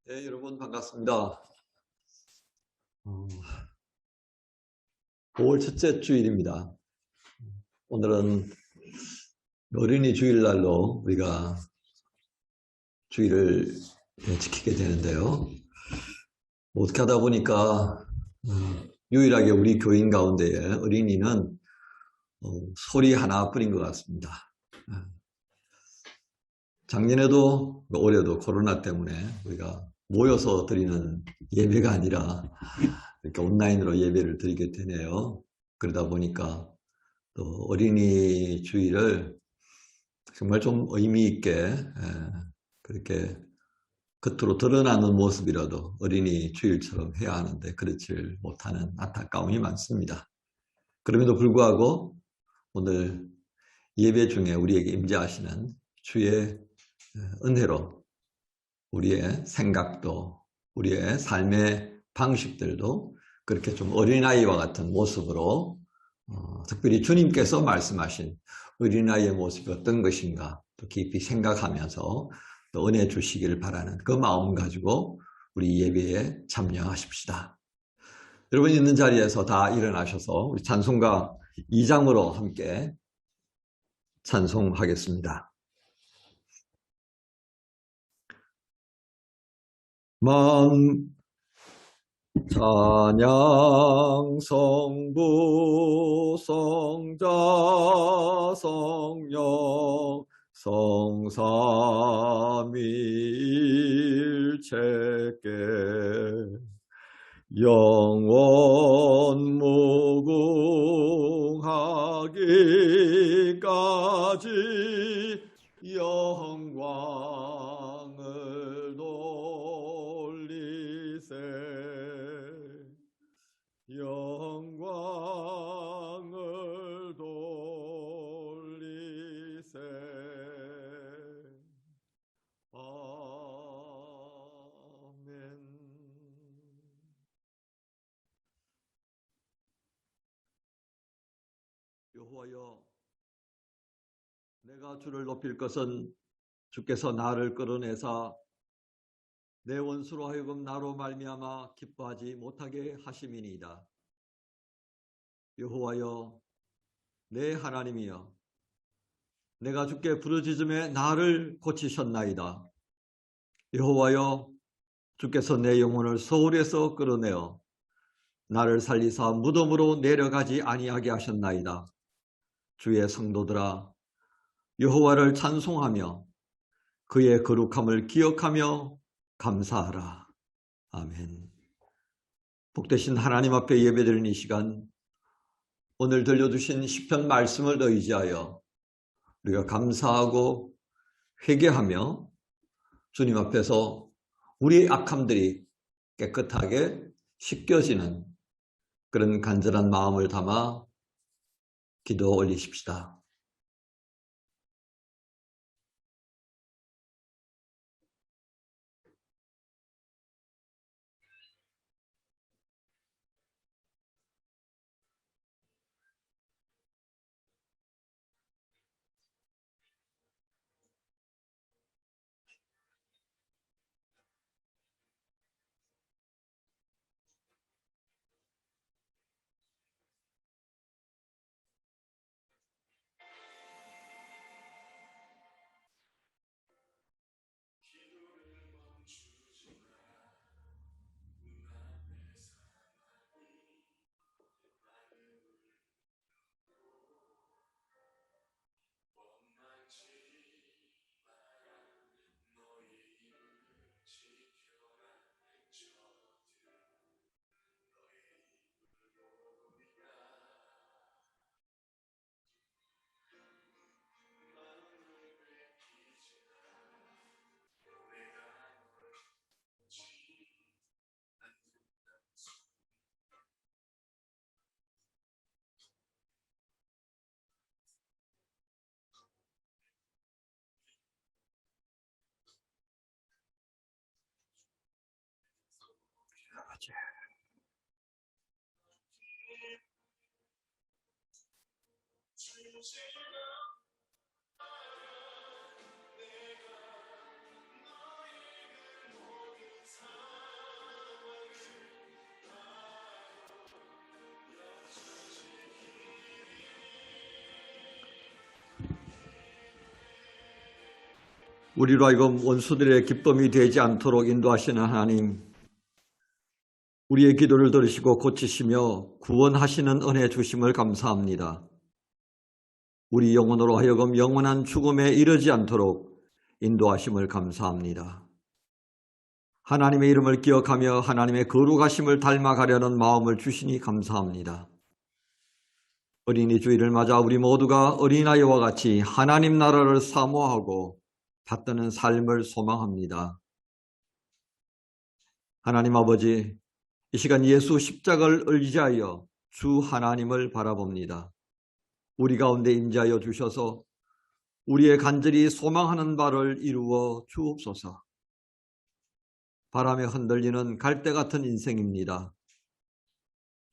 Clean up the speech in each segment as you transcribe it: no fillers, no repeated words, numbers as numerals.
네, 여러분 반갑습니다. 5월 첫째 주일입니다. 오늘은 어린이 주일날로 우리가 주일을 지키게 되는데요. 어떻게 하다 보니까 유일하게 우리 교인 가운데에 어린이는 소리 하나뿐인 것 같습니다. 작년에도 올해도 코로나 때문에 우리가 모여서 드리는 예배가 아니라 이렇게 온라인으로 예배를 드리게 되네요. 그러다 보니까 또 어린이 주일을 정말 좀 의미 있게 그렇게 겉으로 드러나는 모습이라도 어린이 주일처럼 해야 하는데 그렇지 못하는 안타까움이 많습니다. 그럼에도 불구하고 오늘 예배 중에 우리에게 임재하시는 주의 은혜로 우리의 생각도 우리의 삶의 방식들도 그렇게 좀 어린아이와 같은 모습으로 특별히 주님께서 말씀하신 어린아이의 모습이 어떤 것인가 또 깊이 생각하면서 또 은혜 주시기를 바라는 그 마음 가지고 우리 예배에 참여하십시다. 여러분 있는 자리에서 다 일어나셔서 우리 찬송가 2장으로 함께 찬송하겠습니다. 찬양 성부 성자 성령 성삼위일체께 영원 무궁하기까지 영광을 돌리세 영광을 돌리세 아멘. 여호와여, 내가 주를 높일 것은 주께서 나를 끌어내사 내 원수로 하여금 나로 말미암아 기뻐하지 못하게 하심이니이다. 여호와여, 내 하나님이여, 내가 주께 부르짖음에 나를 고치셨나이다. 여호와여, 주께서 내 영혼을 소울에서 끌어내어 나를 살리사 무덤으로 내려가지 아니하게 하셨나이다. 주의 성도들아, 여호와를 찬송하며 그의 거룩함을 기억하며 감사하라. 아멘. 복되신 하나님 앞에 예배드리는 이 시간, 오늘 들려주신 시편 말씀을 의지하여 우리가 감사하고 회개하며 주님 앞에서 우리의 악함들이 깨끗하게 씻겨지는 그런 간절한 마음을 담아 기도 올리십시다. 우리로 하여금 원수들의 기쁨이 되지 않도록 인도하시는 하나님, 우리의 기도를 들으시고 고치시며 구원하시는 은혜 주심을 감사합니다. 우리 영혼으로 하여금 영원한 죽음에 이르지 않도록 인도하심을 감사합니다. 하나님의 이름을 기억하며 하나님의 거룩하심을 닮아가려는 마음을 주시니 감사합니다. 어린이 주일을 맞아 우리 모두가 어린아이와 같이 하나님 나라를 사모하고 받드는 삶을 소망합니다. 하나님 아버지, 이 시간 예수 십자가를 의지하여 주 하나님을 바라봅니다. 우리 가운데 임재하여 주셔서 우리의 간절히 소망하는 바를 이루어 주옵소서. 바람에 흔들리는 갈대 같은 인생입니다.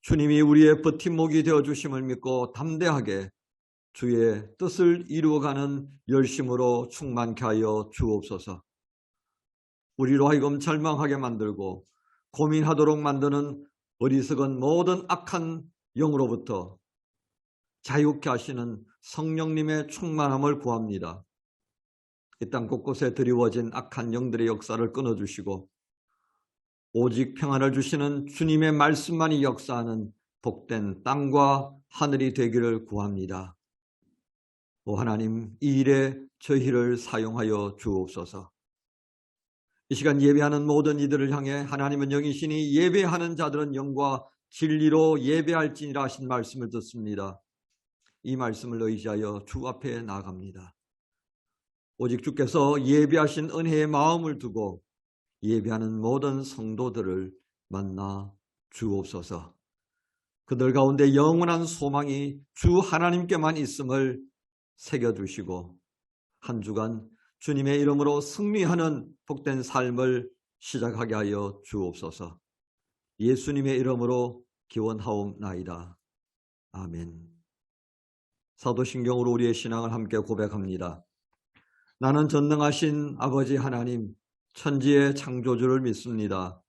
주님이 우리의 버팀목이 되어주심을 믿고 담대하게 주의 뜻을 이루어가는 열심으로 충만케 하여 주옵소서. 우리로 하여금 절망하게 만들고 고민하도록 만드는 어리석은 모든 악한 영으로부터 자유케 하시는 성령님의 충만함을 구합니다. 이 땅 곳곳에 드리워진 악한 영들의 역사를 끊어주시고 오직 평안을 주시는 주님의 말씀만이 역사하는 복된 땅과 하늘이 되기를 구합니다. 오 하나님, 이 일에 저희를 사용하여 주옵소서. 이 시간 예배하는 모든 이들을 향해 하나님은 영이시니 예배하는 자들은 영과 진리로 예배할지니라 하신 말씀을 듣습니다. 이 말씀을 의지하여 주 앞에 나아갑니다. 오직 주께서 예배하신 은혜의 마음을 두고 예배하는 모든 성도들을 만나 주옵소서. 그들 가운데 영원한 소망이 주 하나님께만 있음을 새겨두시고 한 주간 주님의 이름으로 승리하는 복된 삶을 시작하게 하여 주옵소서. 예수님의 이름으로 기원하옵나이다. 아멘. 사도신경으로 우리의 신앙을 함께 고백합니다. 나는 전능하신 아버지 하나님, 천지의 창조주를 믿습니다.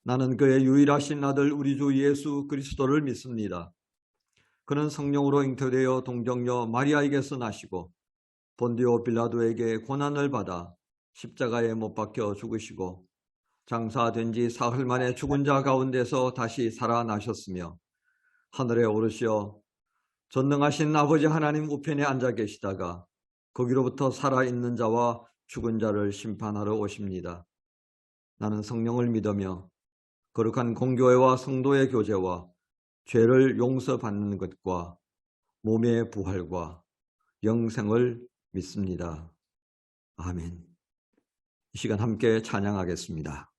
나는 그의 유일하신 아들 우리 주 예수 그리스도를 믿습니다. 그는 성령으로 잉태되어 동정녀 마리아에게서 나시고 본디오 빌라도에게 고난을 받아 십자가에 못 박혀 죽으시고 장사된 지 사흘 만에 죽은 자 가운데서 다시 살아나셨으며 하늘에 오르시어 전능하신 아버지 하나님 우편에 앉아 계시다가 거기로부터 살아있는 자와 죽은 자를 심판하러 오십니다. 나는 성령을 믿으며 거룩한 공교회와 성도의 교제와 죄를 용서받는 것과 몸의 부활과 영생을 믿습니다. 아멘. 이 시간 함께 찬양하겠습니다.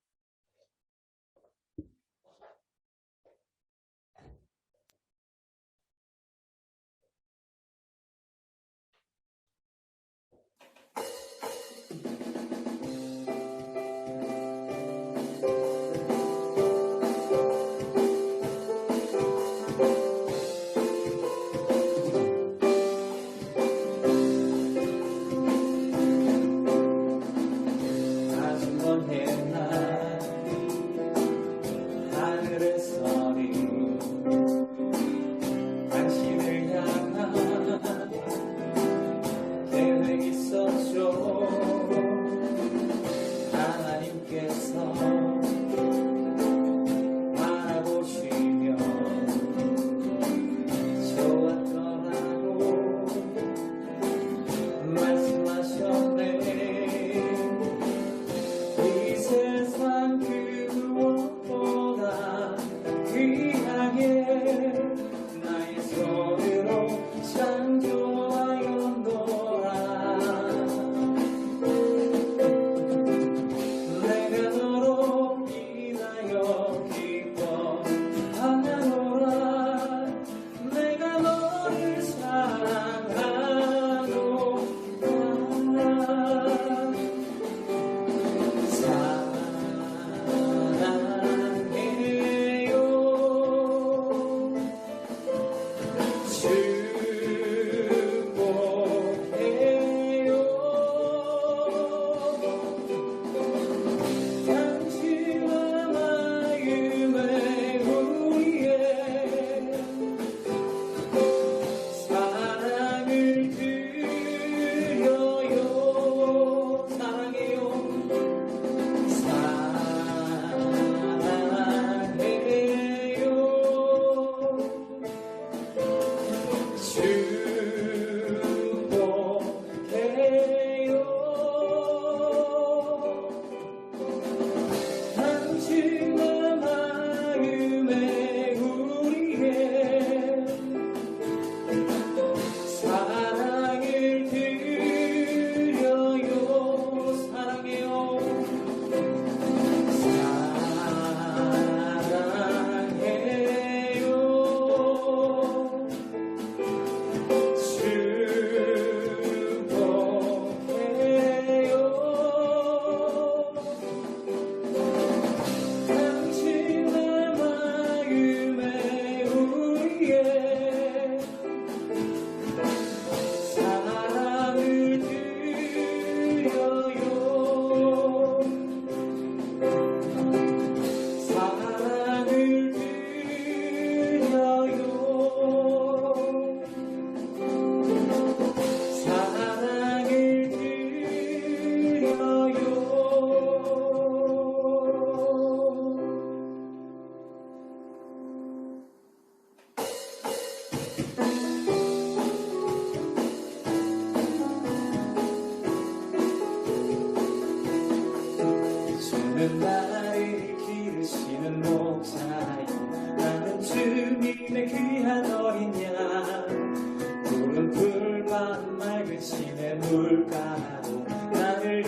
물가도 나를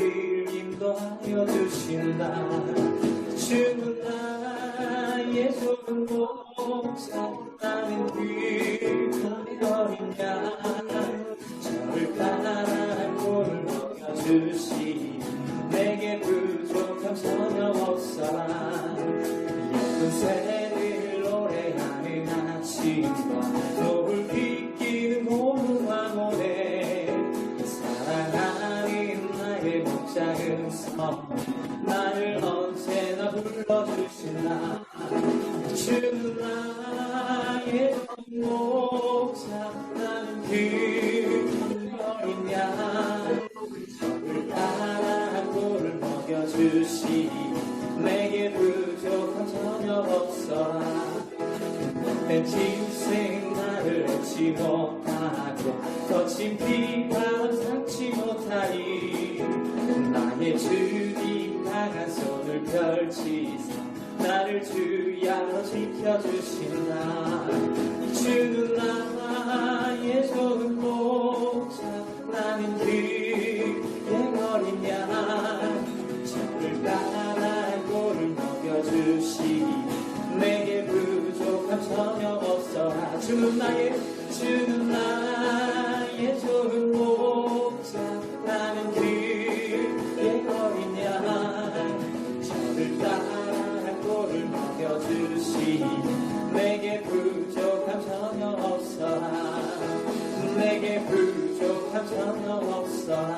인도하여 주신다. 주는 나의 좋은 목자, 나는 그의 어린 양. 저를 따라 꼴을 먹여주시, 내게 부족함 전혀 없어라. 예쁜 새들 노래하는 아침과 노을 비끼는 고무와 모래, 사랑하는 나의 목자는 나를 언제나 불러주신다. 주는 나의 목자, 나는 그 어린 양. 저를 따라 꼴을 먹여주시, 내게 부족함 전혀 없어라. 내 짐승 나를 얻지 못하고 거친 비바람 삼지 못하리. 나의 주님 강한 손을 펼치사 나를 주야로 지켜주신다. 주는 나의 좋은 목자, 나는 그의 어린 양. 저를 따라 꼴을 먹여주시, 내게 부족함 전혀 없어라. 주는 나의 좋은 목자, 나는 그의 어린 양. 저를 따라 꼴을 먹여주시, 내게 부족함 전혀 없어라. 내게 부족함 전혀 없어라.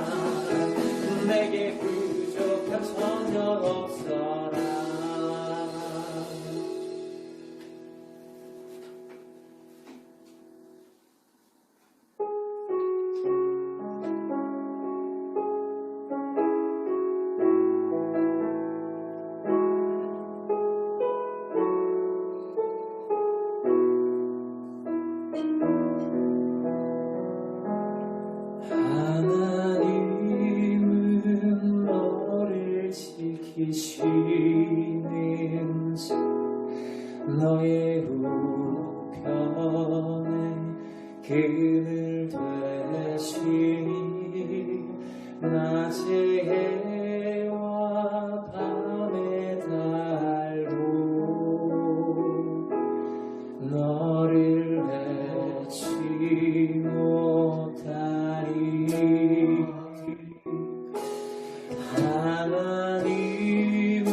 내게 부족함 전혀 없어라. 하나님은 너를 지키시는 자, 너의 우편에 그늘 되시니, 낮의 해와 밤의 달도 너를 해치 못하리. 하나님은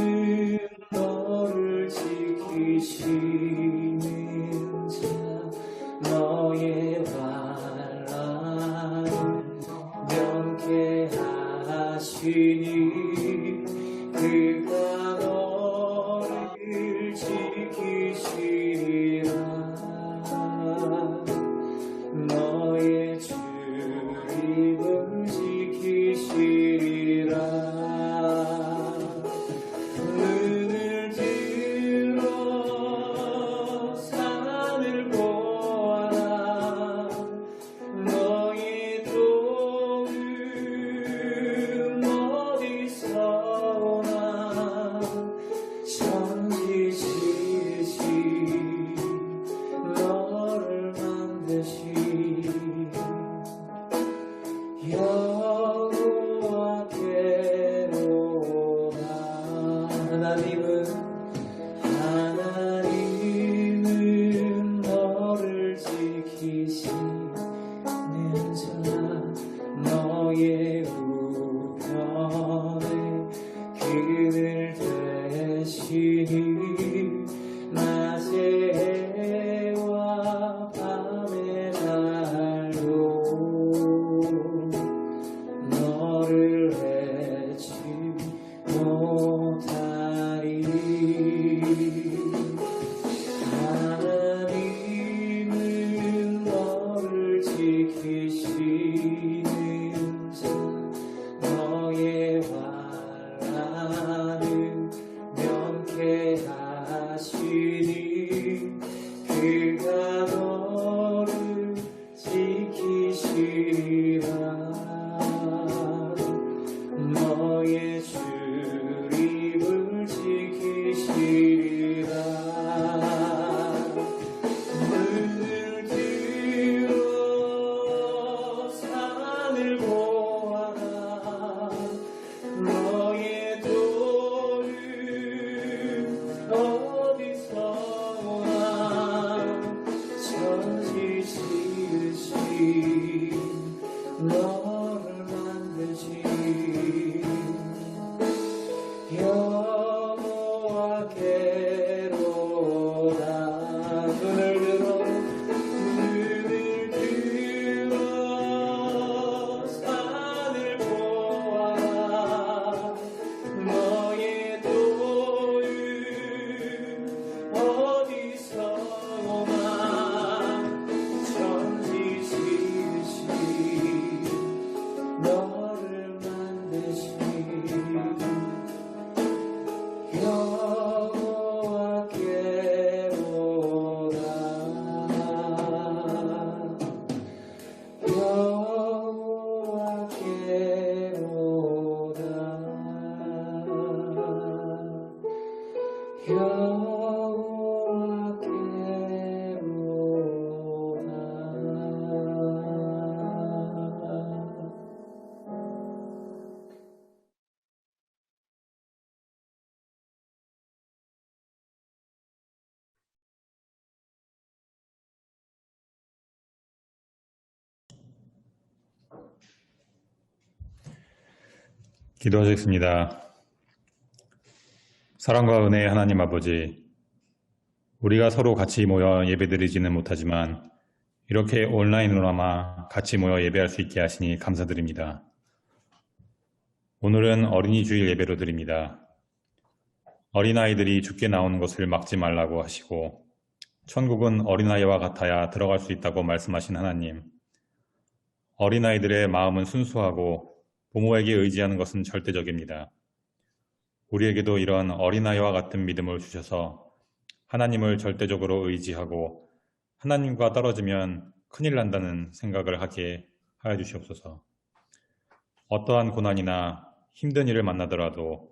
너를 지키시는 자, 너의 환난을 명쾌하시니, 그가 너를 지키시리라. 너의 출입을 지키시리라. 눈을 들어 산을 보아라. 너의 도움은 어디서 오나. 천지시시 너를 만드시, 여호와께로다. 하나님은 너를 지키시는 자, 너의 우편에 그늘 되시니, 낮의 해와 밤의 달도 너를 해치 못하리. 하나님은 너를 지키시는 자, 기도하겠습니다. 사랑과 은혜의 하나님 아버지, 우리가 서로 같이 모여 예배드리지는 못하지만 이렇게 온라인으로나마 같이 모여 예배할 수 있게 하시니 감사드립니다. 오늘은 어린이 주일 예배로 드립니다. 어린아이들이 죽게 나오는 것을 막지 말라고 하시고 천국은 어린아이와 같아야 들어갈 수 있다고 말씀하신 하나님, 어린아이들의 마음은 순수하고 부모에게 의지하는 것은 절대적입니다. 우리에게도 이런 어린아이와 같은 믿음을 주셔서 하나님을 절대적으로 의지하고 하나님과 떨어지면 큰일 난다는 생각을 하게 하여 주시옵소서. 어떠한 고난이나 힘든 일을 만나더라도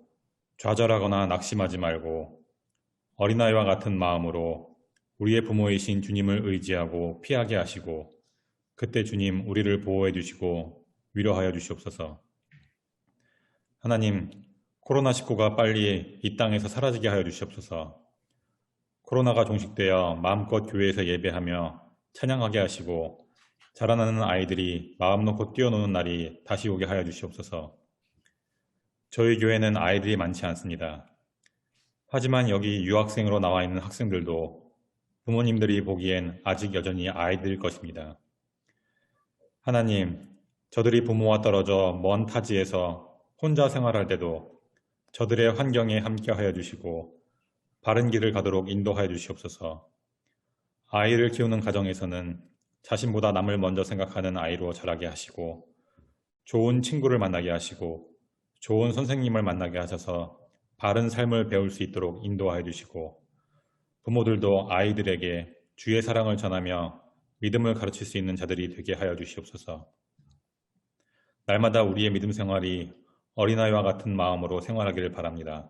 좌절하거나 낙심하지 말고 어린아이와 같은 마음으로 우리의 부모이신 주님을 의지하고 피하게 하시고 그때 주님 우리를 보호해 주시고 위로하여 주시옵소서. 하나님, 코로나19가 빨리 이 땅에서 사라지게 하여 주시옵소서. 코로나가 종식되어 마음껏 교회에서 예배하며 찬양하게 하시고 자라나는 아이들이 마음 놓고 뛰어노는 날이 다시 오게 하여 주시옵소서. 저희 교회는 아이들이 많지 않습니다. 하지만 여기 유학생으로 나와 있는 학생들도 부모님들이 보기엔 아직 여전히 아이들일 것입니다. 하나님, 저들이 부모와 떨어져 먼 타지에서 혼자 생활할 때도 저들의 환경에 함께하여 주시고 바른 길을 가도록 인도하여 주시옵소서. 아이를 키우는 가정에서는 자신보다 남을 먼저 생각하는 아이로 자라게 하시고 좋은 친구를 만나게 하시고 좋은 선생님을 만나게 하셔서 바른 삶을 배울 수 있도록 인도하여 주시고 부모들도 아이들에게 주의 사랑을 전하며 믿음을 가르칠 수 있는 자들이 되게 하여 주시옵소서. 날마다 우리의 믿음 생활이 어린아이와 같은 마음으로 생활하기를 바랍니다.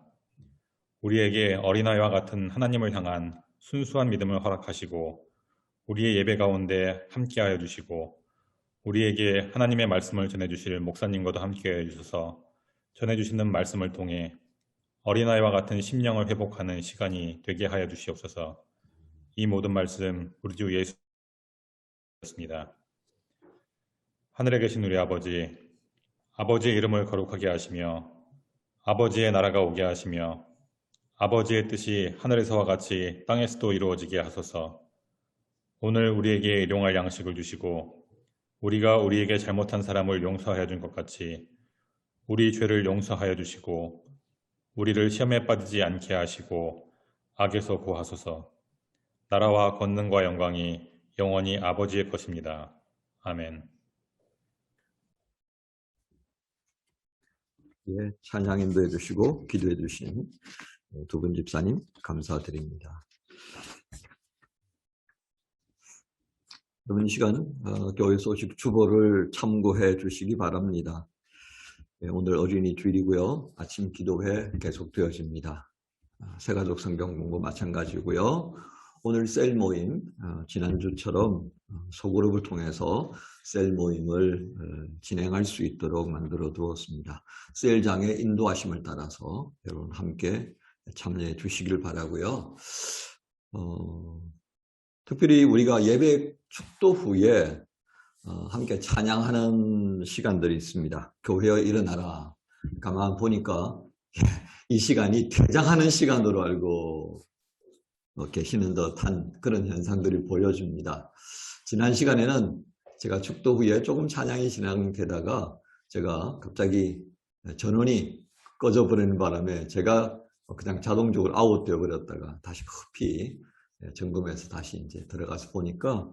우리에게 어린아이와 같은 하나님을 향한 순수한 믿음을 허락하시고 우리의 예배 가운데 함께하여 주시고 우리에게 하나님의 말씀을 전해주실 목사님과도 함께하여 주셔서 전해주시는 말씀을 통해 어린아이와 같은 심령을 회복하는 시간이 되게 하여 주시옵소서. 이 모든 말씀 우리 주 예수였습니다. 하늘에 계신 우리 아버지, 아버지의 이름을 거룩하게 하시며 아버지의 나라가 오게 하시며 아버지의 뜻이 하늘에서와 같이 땅에서도 이루어지게 하소서. 오늘 우리에게 일용할 양식을 주시고 우리가 우리에게 잘못한 사람을 용서하여 준 것 같이 우리 죄를 용서하여 주시고 우리를 시험에 빠지지 않게 하시고 악에서 구하소서. 나라와 권능과 영광이 영원히 아버지의 것입니다. 아멘. 예, 찬양 인도해 주시고 기도해 주신 두 분 집사님 감사드립니다. 여러분 이 시간 교회 소식 주보를 참고해 주시기 바랍니다. 오늘 어린이 주일이고요. 아침 기도회 계속되어집니다. 새가족 성경 공부 마찬가지고요. 오늘 셀 모임, 지난주처럼 소그룹을 통해서 셀 모임을 진행할 수 있도록 만들어 두었습니다. 셀장의 인도하심을 따라서 여러분 함께 참여해 주시길 바라고요. 특별히 우리가 예배 축도 후에 함께 찬양하는 시간들이 있습니다. 교회여 일어나라. 가만 보니까 이 시간이 퇴장하는 시간으로 알고 계시는 듯한 그런 현상들이 보여집니다. 지난 시간에는 제가 축도 후에 조금 찬양이 진행되다가 제가 갑자기 전원이 꺼져버리는 바람에 제가 그냥 자동적으로 아웃되어 버렸다가 다시 급히 점검해서 다시 이제 들어가서 보니까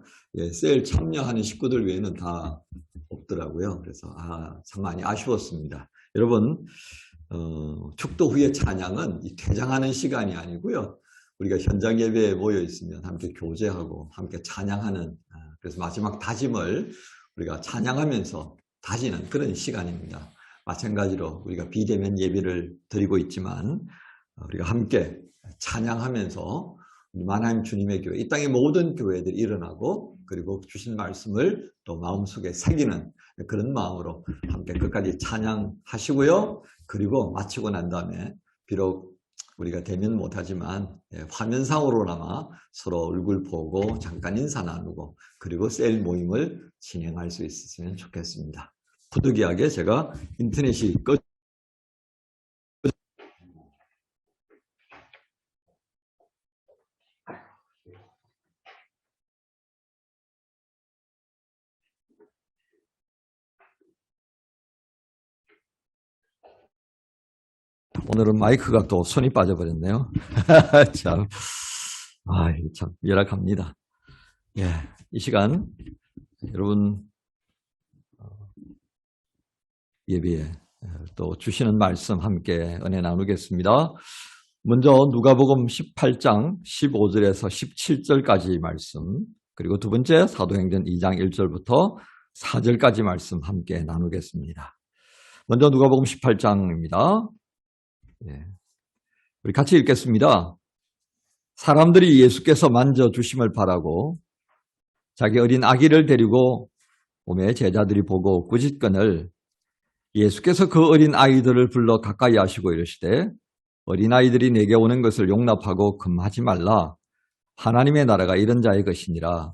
셀 참여하는 식구들 외에는 다 없더라고요. 그래서 참 많이 아쉬웠습니다. 여러분 축도 후에 찬양은 이 퇴장하는 시간이 아니고요. 우리가 현장 예배에 모여 있으면 함께 교제하고 함께 찬양하는 그래서 마지막 다짐을 우리가 찬양하면서 다지는 그런 시간입니다. 마찬가지로 우리가 비대면 예배를 드리고 있지만 우리가 함께 찬양하면서 만하임 주님의 교회, 이 땅의 모든 교회들이 일어나고 그리고 주신 말씀을 또 마음속에 새기는 그런 마음으로 함께 끝까지 찬양하시고요. 그리고 마치고 난 다음에 비록 우리가 대면 못하지만 화면상으로나마 서로 얼굴 보고 잠깐 인사 나누고 그리고 셀 모임을 진행할 수 있으면 좋겠습니다. 부득이하게 제가 인터넷이 오늘은 마이크가 또 손이 빠져버렸네요. 참, 참 열악합니다. 예, 이 시간 여러분 예배에 또 주시는 말씀 함께 은혜 나누겠습니다. 먼저 누가복음 18장 15절에서 17절까지 말씀, 그리고 두 번째 사도행전 2장 1절부터 4절까지 말씀 함께 나누겠습니다. 먼저 누가복음 18장입니다. 예. 우리 같이 읽겠습니다. 사람들이 예수께서 만져주심을 바라고 자기 어린 아기를 데리고 오매 제자들이 보고 꾸짖거늘 예수께서 그 어린 아이들을 불러 가까이 하시고 이르시되 어린아이들이 내게 오는 것을 용납하고 금하지 말라. 하나님의 나라가 이런 자의 것이니라.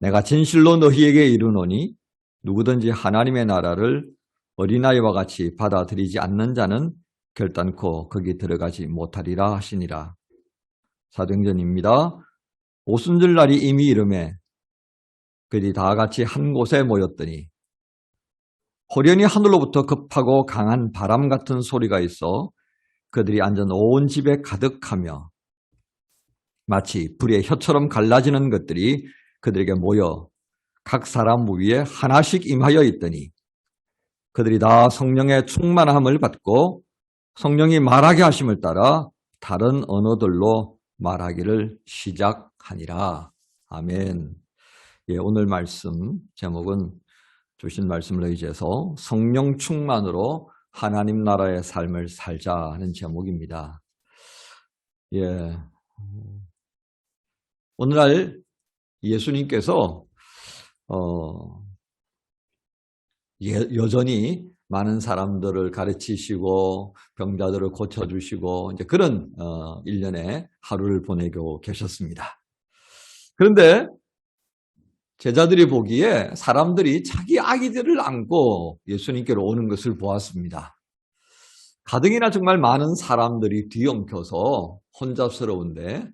내가 진실로 너희에게 이르노니 누구든지 하나님의 나라를 어린아이와 같이 받아들이지 않는 자는 결단코 거기 들어가지 못하리라 하시니라. 사도행전입니다. 오순절 날이 이미 이르매 그들이 다 같이 한 곳에 모였더니 호련히 하늘로부터 급하고 강한 바람 같은 소리가 있어 그들이 앉은 온 집에 가득하며 마치 불의 혀처럼 갈라지는 것들이 그들에게 모여 각 사람 위에 하나씩 임하여 있더니 그들이 다 성령의 충만함을 받고 성령이 말하게 하심을 따라 다른 언어들로 말하기를 시작하니라. 아멘. 예, 오늘 말씀 제목은 주신 말씀을 의지해서 성령 충만으로 하나님 나라의 삶을 살자 하는 제목입니다. 예. 오늘날 예수님께서 여전히 많은 사람들을 가르치시고 병자들을 고쳐주시고 이제 그런 일련의 하루를 보내고 계셨습니다. 그런데 제자들이 보기에 사람들이 자기 아기들을 안고 예수님께로 오는 것을 보았습니다. 가뜩이나 정말 많은 사람들이 뒤엉켜서 혼잡스러운데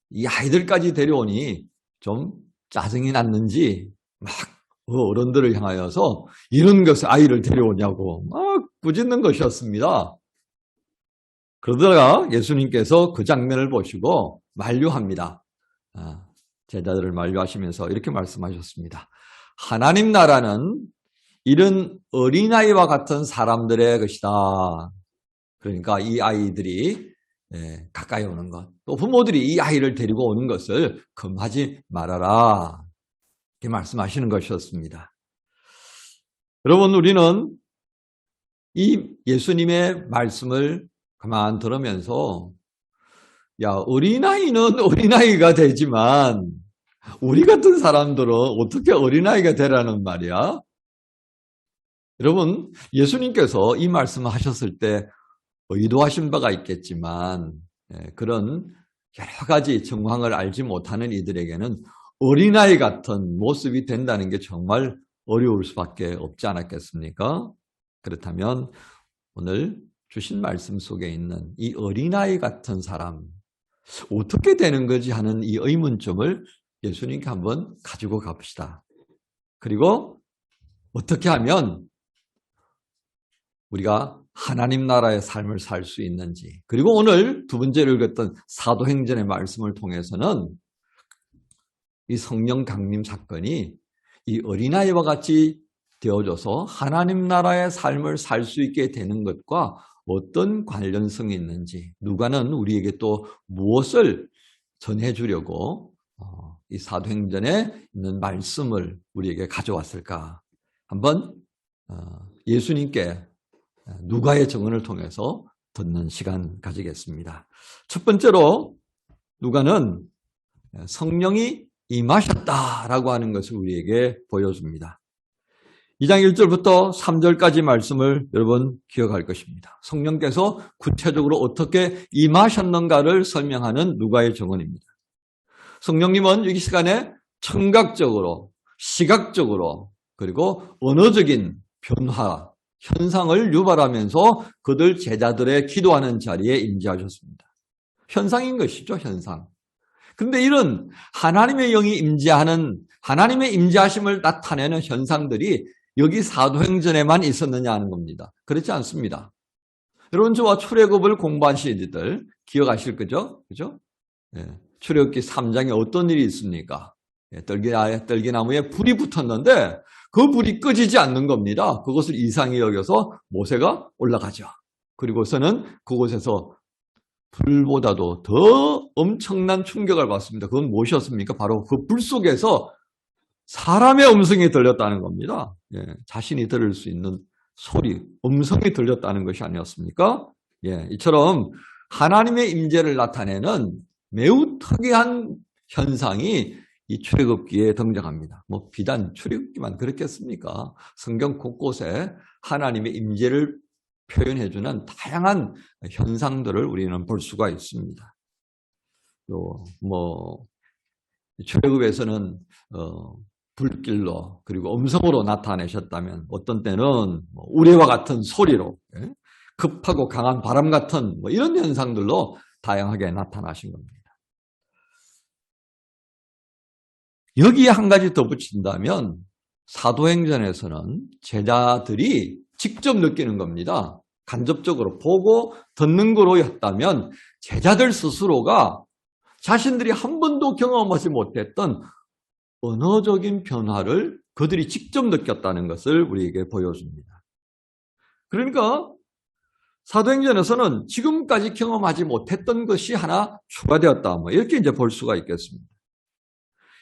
이 아이들까지 데려오니 좀 짜증이 났는지 막 어른들을 향하여서 이런 것을 아이를 데려오냐고 막 꾸짖는 것이었습니다. 그러다가 예수님께서 그 장면을 보시고 만류합니다. 제자들을 만류하시면서 이렇게 말씀하셨습니다. 하나님 나라는 이런 어린아이와 같은 사람들의 것이다. 그러니까 이 아이들이 가까이 오는 것, 또 부모들이 이 아이를 데리고 오는 것을 금하지 말아라. 이렇게 말씀하시는 것이었습니다. 여러분, 우리는 이 예수님의 말씀을 가만 들으면서 야, 어린아이는 어린아이가 되지만 우리 같은 사람들은 어떻게 어린아이가 되라는 말이야? 여러분, 예수님께서 이 말씀을 하셨을 때 의도하신 바가 있겠지만 그런 여러 가지 정황을 알지 못하는 이들에게는 어린아이 같은 모습이 된다는 게 정말 어려울 수밖에 없지 않았겠습니까? 그렇다면 오늘 주신 말씀 속에 있는 이 어린아이 같은 사람 어떻게 되는 거지 하는 이 의문점을 예수님께 한번 가지고 가봅시다. 그리고 어떻게 하면 우리가 하나님 나라의 삶을 살 수 있는지, 그리고 오늘 두 번째로 읽었던 사도행전의 말씀을 통해서는 이 성령 강림 사건이 이 어린아이와 같이 되어져서 하나님 나라의 삶을 살 수 있게 되는 것과 어떤 관련성이 있는지, 누가는 우리에게 또 무엇을 전해주려고 이 사도행전에 있는 말씀을 우리에게 가져왔을까? 한번 예수님께 누가의 증언을 통해서 듣는 시간 가지겠습니다. 첫 번째로 누가는 성령이 임하셨다라고 하는 것을 우리에게 보여줍니다. 2장 1절부터 3절까지 말씀을 여러분 기억할 것입니다. 성령께서 구체적으로 어떻게 임하셨는가를 설명하는 누가의 증언입니다. 성령님은 이 시간에 청각적으로, 시각적으로, 그리고 언어적인 변화, 현상을 유발하면서 그들 제자들의 기도하는 자리에 임재하셨습니다. 현상인 것이죠, 현상. 그런데 이런 하나님의 영이 임재하는, 하나님의 임재하심을 나타내는 현상들이 여기 사도행전에만 있었느냐 하는 겁니다. 그렇지 않습니다. 여러분 저와 출애굽을 공부한 시인들 기억하실 거죠? 그죠? 예. 출애굽기 3장에 어떤 일이 있습니까? 예, 떨기나무에 불이 붙었는데 그 불이 꺼지지 않는 겁니다. 그것을 이상히 여겨서 모세가 올라가죠. 그리고서는 그곳에서 불보다도 더 엄청난 충격을 받습니다. 그건 무엇이었습니까? 바로 그 불 속에서 사람의 음성이 들렸다는 겁니다. 예, 자신이 들을 수 있는 소리, 음성이 들렸다는 것이 아니었습니까? 예, 이처럼 하나님의 임재를 나타내는 매우 특이한 현상이 이 출애굽기에 등장합니다. 뭐 비단 출애굽기만 그렇겠습니까? 성경 곳곳에 하나님의 임재를 표현해주는 다양한 현상들을 우리는 볼 수가 있습니다. 또 뭐 출애굽에서는 불길로 그리고 음성으로 나타내셨다면 어떤 때는 우레와 같은 소리로 급하고 강한 바람 같은 뭐 이런 현상들로 다양하게 나타나신 겁니다. 여기에 한 가지 더 붙인다면 사도행전에서는 제자들이 직접 느끼는 겁니다. 간접적으로 보고 듣는 거로 했다면 제자들 스스로가 자신들이 한 번도 경험하지 못했던 언어적인 변화를 그들이 직접 느꼈다는 것을 우리에게 보여줍니다. 그러니까 사도행전에서는 지금까지 경험하지 못했던 것이 하나 추가되었다. 뭐 이렇게 이제 볼 수가 있겠습니다.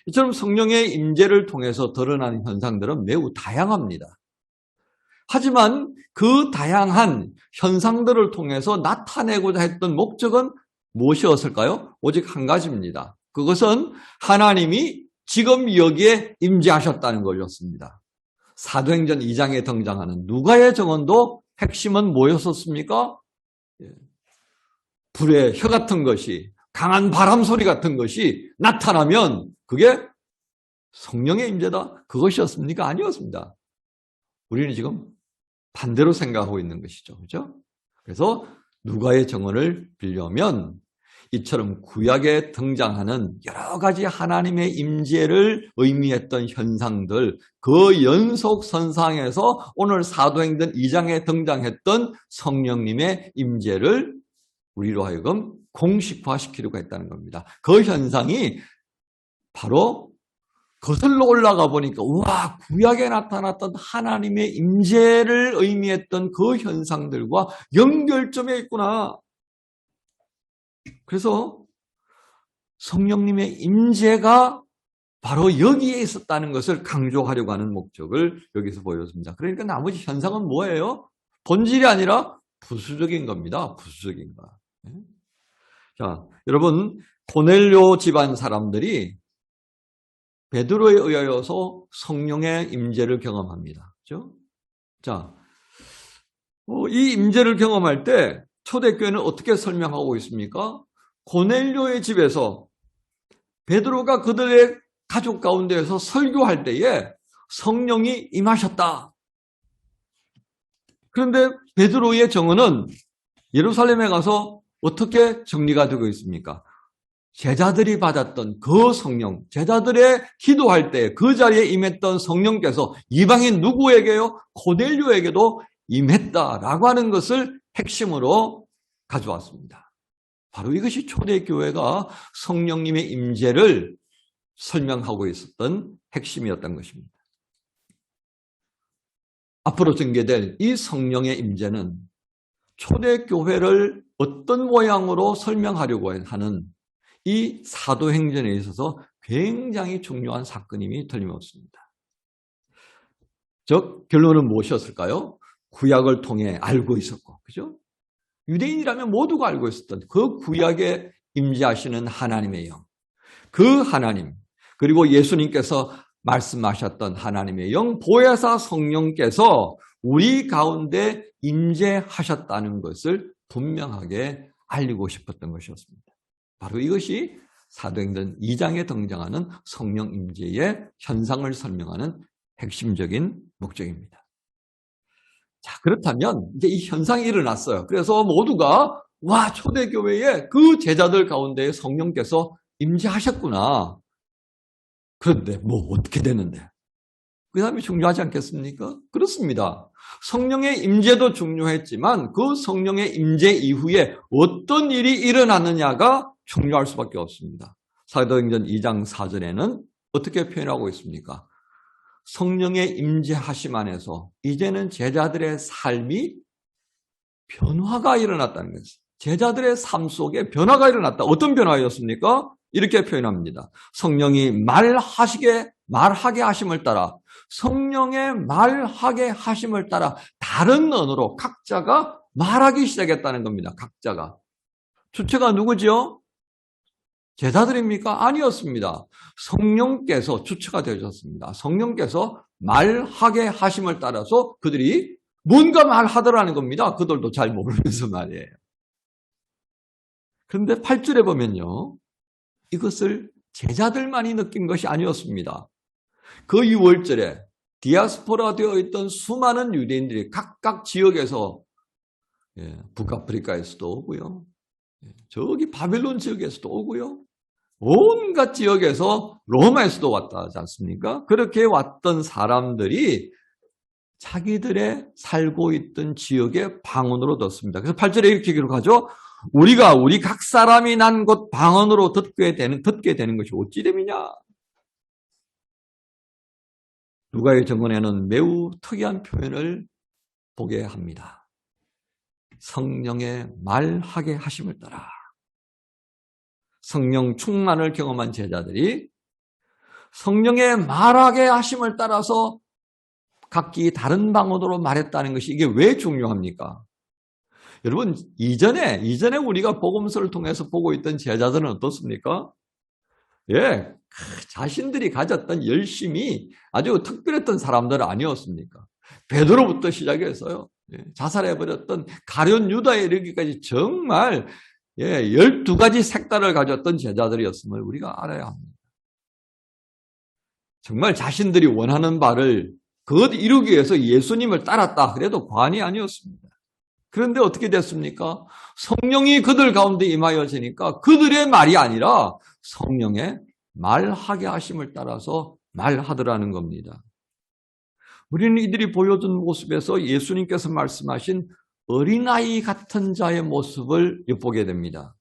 이처럼 성령의 임재를 통해서 드러나는 현상들은 매우 다양합니다. 하지만 그 다양한 현상들을 통해서 나타내고자 했던 목적은 무엇이었을까요? 오직 한 가지입니다. 그것은 하나님이 지금 여기에 임재하셨다는 것이었습니다. 사도행전 2장에 등장하는 누가의 정언도 핵심은 뭐였었습니까? 불의 혀 같은 것이, 강한 바람 소리 같은 것이 나타나면 그게 성령의 임재다. 그것이었습니까? 아니었습니다. 우리는 지금 반대로 생각하고 있는 것이죠. 그렇죠? 그래서 누가의 정언을 빌려면 이처럼 구약에 등장하는 여러 가지 하나님의 임재를 의미했던 현상들, 그 연속선상에서 오늘 사도행전 2장에 등장했던 성령님의 임재를 우리로 하여금 공식화시키려고 했다는 겁니다. 그 현상이 바로 거슬러 올라가 보니까 우와, 구약에 나타났던 하나님의 임재를 의미했던 그 현상들과 연결점에 있구나. 그래서 성령님의 임재가 바로 여기에 있었다는 것을 강조하려고 하는 목적을 여기서 보여줍니다. 그러니까 나머지 현상은 뭐예요? 본질이 아니라 부수적인 겁니다. 부수적인 거. 자, 여러분, 고넬료 집안 사람들이 베드로에 의하여서 성령의 임재를 경험합니다. 그렇죠? 자, 이 임재를 경험할 때 초대교회는 어떻게 설명하고 있습니까? 고넬료의 집에서 베드로가 그들의 가족 가운데에서 설교할 때에 성령이 임하셨다. 그런데 베드로의 정언은 예루살렘에 가서 어떻게 정리가 되고 있습니까? 제자들이 받았던 그 성령, 제자들의 기도할 때 그 자리에 임했던 성령께서 이방인 누구에게요? 고넬료에게도 임했다라고 하는 것을 핵심으로 가져왔습니다. 바로 이것이 초대교회가 성령님의 임재를 설명하고 있었던 핵심이었던 것입니다. 앞으로 전개될 이 성령의 임재는 초대교회를 어떤 모양으로 설명하려고 하는 이 사도행전에 있어서 굉장히 중요한 사건임이 틀림없습니다. 즉 결론은 무엇이었을까요? 구약을 통해 알고 있었고, 그죠? 유대인이라면 모두가 알고 있었던 그 구약에 임재하시는 하나님의 영, 그 하나님, 그리고 예수님께서 말씀하셨던 하나님의 영, 보혜사 성령께서 우리 가운데 임재하셨다는 것을 분명하게 알리고 싶었던 것이었습니다. 바로 이것이 사도행전 2장에 등장하는 성령 임재의 현상을 설명하는 핵심적인 목적입니다. 자, 그렇다면 이제 이 현상이 일어났어요. 그래서 모두가 와, 초대교회에 그 제자들 가운데 성령께서 임재하셨구나. 그런데 뭐 어떻게 되는데? 그 다음에 중요하지 않겠습니까? 그렇습니다. 성령의 임재도 중요했지만 그 성령의 임재 이후에 어떤 일이 일어나느냐가 중요할 수밖에 없습니다. 사도행전 2장 4절에는 어떻게 표현하고 있습니까? 성령의 임재하심 안에서 이제는 제자들의 삶이 변화가 일어났다는 것이죠. 제자들의 삶 속에 변화가 일어났다. 어떤 변화였습니까? 이렇게 표현합니다. 성령이 말하게 하심을 따라, 성령의 말하게 하심을 따라 다른 언어로 각자가 말하기 시작했다는 겁니다. 각자가. 주체가 누구죠? 제자들입니까? 아니었습니다. 성령께서 주체가 되셨습니다. 성령께서 말하게 하심을 따라서 그들이 뭔가 말하더라는 겁니다. 그들도 잘 모르면서 말이에요. 그런데 8절에 보면요. 이것을 제자들만이 느낀 것이 아니었습니다. 그 6월절에 디아스포라 되어 있던 수많은 유대인들이 각각 지역에서 북아프리카에서도 오고요. 저기 바벨론 지역에서도 오고요. 온갖 지역에서 로마에서도 왔다 하지 않습니까? 그렇게 왔던 사람들이 자기들의 살고 있던 지역의 방언으로 듣습니다. 그래서 8절에 이렇게 기록하죠. 우리 각 사람이 난 곳 방언으로 듣게 되는 것이 어찌 됨이냐? 누가의 증언에는 매우 특이한 표현을 보게 합니다. 성령의 말하게 하심을 따라. 성령 충만을 경험한 제자들이 성령의 말하게 하심을 따라서 각기 다른 방언으로 말했다는 것이 이게 왜 중요합니까? 여러분, 이전에 우리가 복음서를 통해서 보고 있던 제자들은 어떻습니까? 자신들이 가졌던 열심이 아주 특별했던 사람들은 아니었습니까? 베드로부터 시작해서요. 자살해버렸던 가룟 유다에 이르기까지 정말 12가지 색깔을 가졌던 제자들이었음을 우리가 알아야 합니다. 정말 자신들이 원하는 바를 그것 이루기 위해서 예수님을 따랐다 그래도 과언이 아니었습니다. 그런데 어떻게 됐습니까? 성령이 그들 가운데 임하여지니까 그들의 말이 아니라 성령의 말하게 하심을 따라서 말하더라는 겁니다. 우리는 이들이 보여준 모습에서 예수님께서 말씀하신 어린아이 같은 자의 모습을 엿보게 됩니다.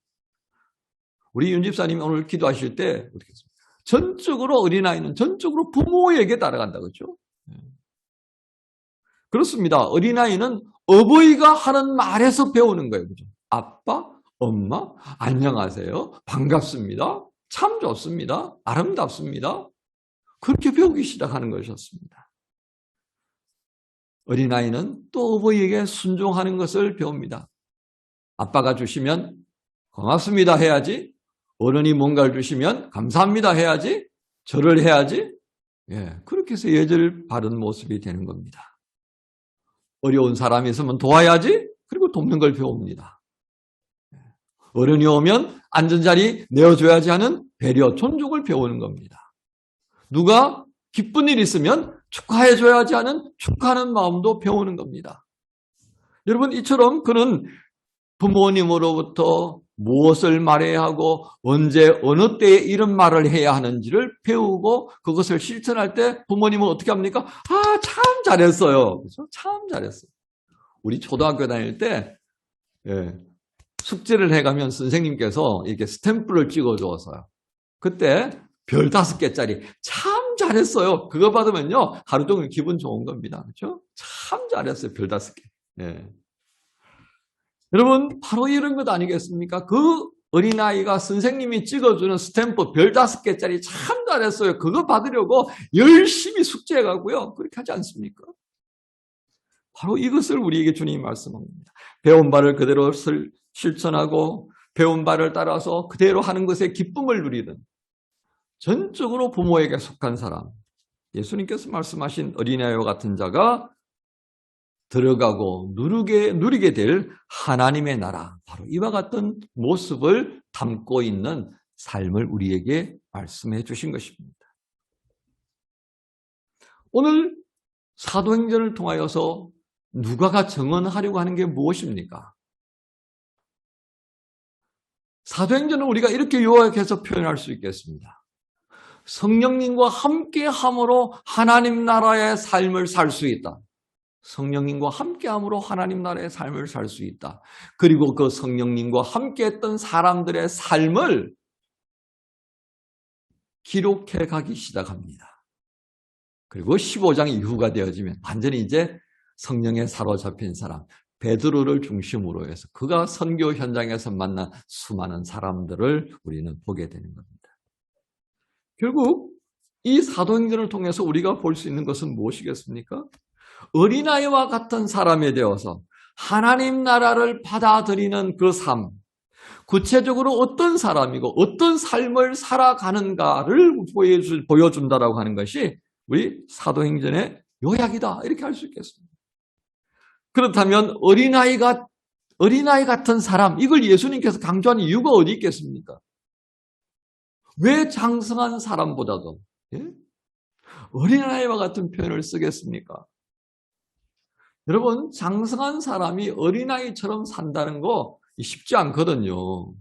우리 윤 집사님이 오늘 기도하실 때 어떻게 했습니까? 전적으로 어린아이는 전적으로 부모에게 따라간다 그렇죠? 그렇습니다. 어린아이는 어버이가 하는 말에서 배우는 거예요. 그죠? 아빠, 엄마, 안녕하세요. 반갑습니다. 참 좋습니다. 아름답습니다. 그렇게 배우기 시작하는 것이었습니다. 어린아이는 또 어버이에게 순종하는 것을 배웁니다. 아빠가 주시면 고맙습니다 해야지. 어른이 뭔가를 주시면 감사합니다 해야지. 절을 해야지. 그렇게 해서 예절 바른 모습이 되는 겁니다. 어려운 사람이 있으면 도와야지. 그리고 돕는 걸 배웁니다. 어른이 오면 앉은 자리 내어줘야지 하는 배려, 존중을 배우는 겁니다. 누가 기쁜 일 있으면 축하해줘야지 하는 축하하는 마음도 배우는 겁니다. 여러분, 이처럼 그는 부모님으로부터 무엇을 말해야 하고 언제 어느 때에 이런 말을 해야 하는지를 배우고 그것을 실천할 때 부모님은 어떻게 합니까? 참 잘했어요. 그렇죠? 참 잘했어요. 우리 초등학교 다닐 때 숙제를 해가면 선생님께서 이렇게 스탬프를 찍어주었어요. 그때 별 5개짜리 참 잘했어요. 그거 받으면요 하루 종일 기분 좋은 겁니다. 그렇죠? 참 잘했어요. 별 5개. 여러분, 바로 이런 것 아니겠습니까? 그 어린아이가 선생님이 찍어주는 스탬프 별 5개짜리 참 잘했어요. 그거 받으려고 열심히 숙제해가고요. 그렇게 하지 않습니까? 바로 이것을 우리에게 주님이 말씀합니다. 배운 바를 그대로 실천하고 배운 바를 따라서 그대로 하는 것에 기쁨을 누리는 전적으로 부모에게 속한 사람. 예수님께서 말씀하신 어린아이와 같은 자가 들어가고 누리게 될 하나님의 나라, 바로 이와 같은 모습을 담고 있는 삶을 우리에게 말씀해 주신 것입니다. 오늘 사도행전을 통하여서 누가가 증언하려고 하는 게 무엇입니까? 사도행전은 우리가 이렇게 요약해서 표현할 수 있겠습니다. 성령님과 함께함으로 하나님 나라의 삶을 살 수 있다. 성령님과 함께함으로 하나님 나라의 삶을 살 수 있다. 그리고 그 성령님과 함께했던 사람들의 삶을 기록해 가기 시작합니다. 그리고 15장 이후가 되어지면 완전히 이제 성령에 사로잡힌 사람, 베드로를 중심으로 해서 그가 선교 현장에서 만난 수많은 사람들을 우리는 보게 되는 겁니다. 결국 이 사도행전을 통해서 우리가 볼 수 있는 것은 무엇이겠습니까? 어린아이와 같은 사람이 되어서 하나님 나라를 받아들이는 그 삶, 구체적으로 어떤 사람이고 어떤 삶을 살아가는가를 보여준다라고 하는 것이 우리 사도행전의 요약이다, 이렇게 할 수 있겠습니다. 그렇다면 어린아이 같은 사람, 이걸 예수님께서 강조한 이유가 어디 있겠습니까? 왜 장성한 사람보다도 어린아이와 같은 표현을 쓰겠습니까? 여러분, 장성한 사람이 어린아이처럼 산다는 거 쉽지 않거든요.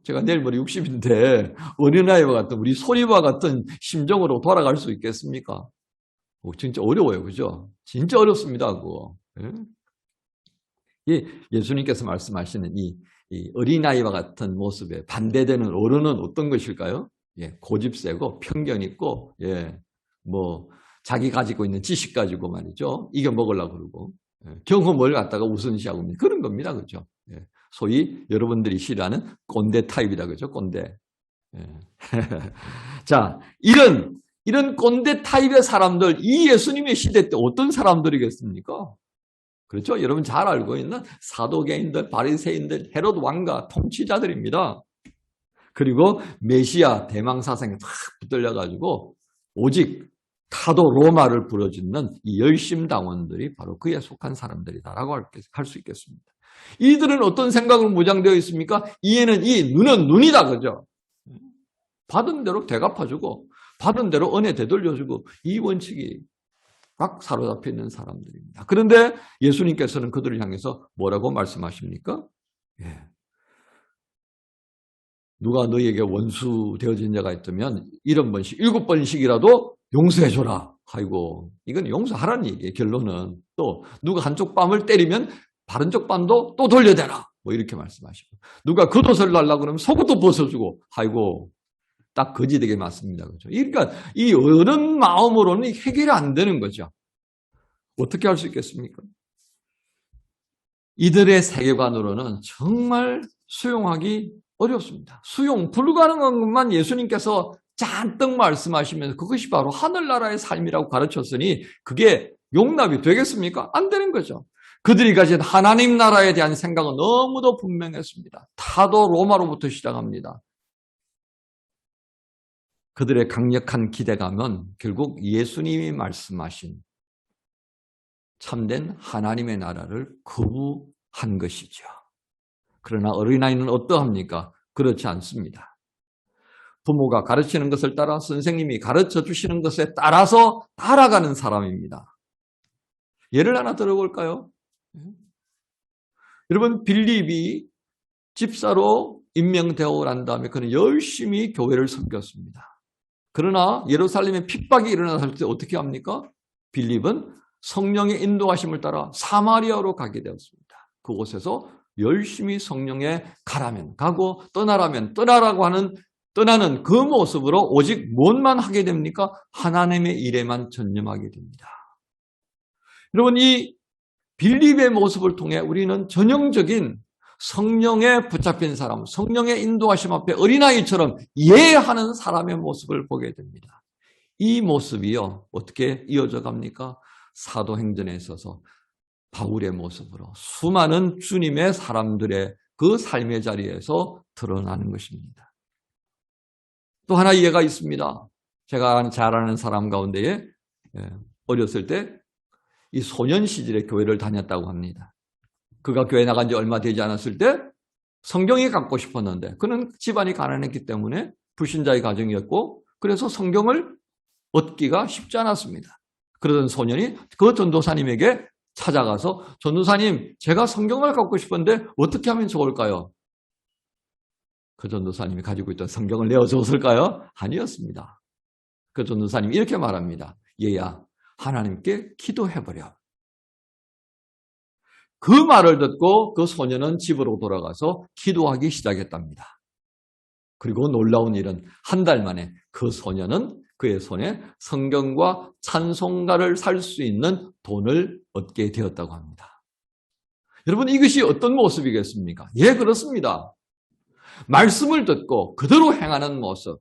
제가 내일 모레 60인데 어린아이와 같은, 우리 소리와 같은 심정으로 돌아갈 수 있겠습니까? 진짜 어려워요. 그죠? 진짜 어렵습니다. 그거. 예수님께서 말씀하시는 이 어린아이와 같은 모습에 반대되는 어른은 어떤 것일까요? 고집 세고 편견 있고, 자기 가지고 있는 지식 가지고 말이죠. 이겨먹으려고 그러고, 경험을 갖다가 우선시하고 있는 그런 겁니다. 그죠? 소위 여러분들이 싫어하는 꼰대 타입이다. 그죠? 꼰대. 자, 이런 꼰대 타입의 사람들, 이 예수님의 시대 때 어떤 사람들이겠습니까? 그렇죠? 여러분 잘 알고 있는 사도계인들, 바리새인들, 헤롯 왕가, 통치자들입니다. 그리고 메시아 대망사상에 탁 붙들려가지고 오직 타도 로마를 부르짖는 이 열심당원들이 바로 그에 속한 사람들이다라고 할 수 있겠습니다. 이들은 어떤 생각으로 무장되어 있습니까? 이에는 눈은 눈이다. 그죠? 받은 대로 되갚아주고 받은 대로 은혜 되돌려주고, 이 원칙이 꽉 사로잡혀 있는 사람들입니다. 그런데 예수님께서는 그들을 향해서 뭐라고 말씀하십니까? 누가 너희에게 원수 되어진 자가 있다면 7번씩, 7번씩이라도 용서해줘라. 아이고, 이건 용서하라는 얘기예요. 결론은. 또 누가 한쪽 뺨을 때리면 다른 쪽 뺨도 또 돌려대라. 뭐 이렇게 말씀하시고, 누가 겉옷을 달라고 그러면 속옷도 벗어주고, 아이고, 딱 거지되게 맞습니다. 그죠? 그러니까 이 어른 마음으로는 해결이 안 되는 거죠. 어떻게 할 수 있겠습니까? 이들의 세계관으로는 정말 수용하기 어렵습니다. 수용 불가능한 것만 예수님께서 잔뜩 말씀하시면서 그것이 바로 하늘나라의 삶이라고 가르쳤으니 그게 용납이 되겠습니까? 안 되는 거죠. 그들이 가진 하나님 나라에 대한 생각은 너무도 분명했습니다. 타도 로마로부터 시작합니다. 그들의 강력한 기대감은 결국 예수님이 말씀하신 참된 하나님의 나라를 거부한 것이죠. 그러나 어린아이는 어떠합니까? 그렇지 않습니다. 부모가 가르치는 것을 따라, 선생님이 가르쳐 주시는 것에 따라서 따라가는 사람입니다. 예를 하나 들어볼까요? 여러분, 빌립이 집사로 임명되고 난 다음에 그는 열심히 교회를 섬겼습니다. 그러나 예루살렘에 핍박이 일어났을 때 어떻게 합니까? 빌립은 성령의 인도하심을 따라 사마리아로 가게 되었습니다. 그곳에서 열심히 성령에 가라면 가고 떠나라면 떠나라고 떠나는 그 모습으로 오직 무엇만 하게 됩니까? 하나님의 일에만 전념하게 됩니다. 여러분, 이 빌립의 모습을 통해 우리는 전형적인 성령에 붙잡힌 사람, 성령의 인도하심 앞에 어린아이처럼 이해하는 사람의 모습을 보게 됩니다. 이 모습이요, 어떻게 이어져 갑니까? 사도행전에 있어서 바울의 모습으로 수많은 주님의 사람들의 그 삶의 자리에서 드러나는 것입니다. 또 하나 이해가 있습니다. 제가 잘 아는 사람 가운데에 어렸을 때 이 소년 시절에 교회를 다녔다고 합니다. 그가 교회 나간 지 얼마 되지 않았을 때 성경이 갖고 싶었는데 그는 집안이 가난했기 때문에 불신자의 가정이었고, 그래서 성경을 얻기가 쉽지 않았습니다. 그러던 소년이 그 전도사님에게 찾아가서, 전도사님, 제가 성경을 갖고 싶은데 어떻게 하면 좋을까요? 그 전도사님이 가지고 있던 성경을 내어줬을까요? 아니었습니다. 그 전도사님이 이렇게 말합니다. 얘야, 하나님께 기도해버려. 그 말을 듣고 그 소년은 집으로 돌아가서 기도하기 시작했답니다. 그리고 놀라운 일은 한 달 만에 그 소년은 그의 손에 성경과 찬송가를 살 수 있는 돈을 얻게 되었다고 합니다. 여러분, 이것이 어떤 모습이겠습니까? 예, 그렇습니다. 말씀을 듣고 그대로 행하는 모습,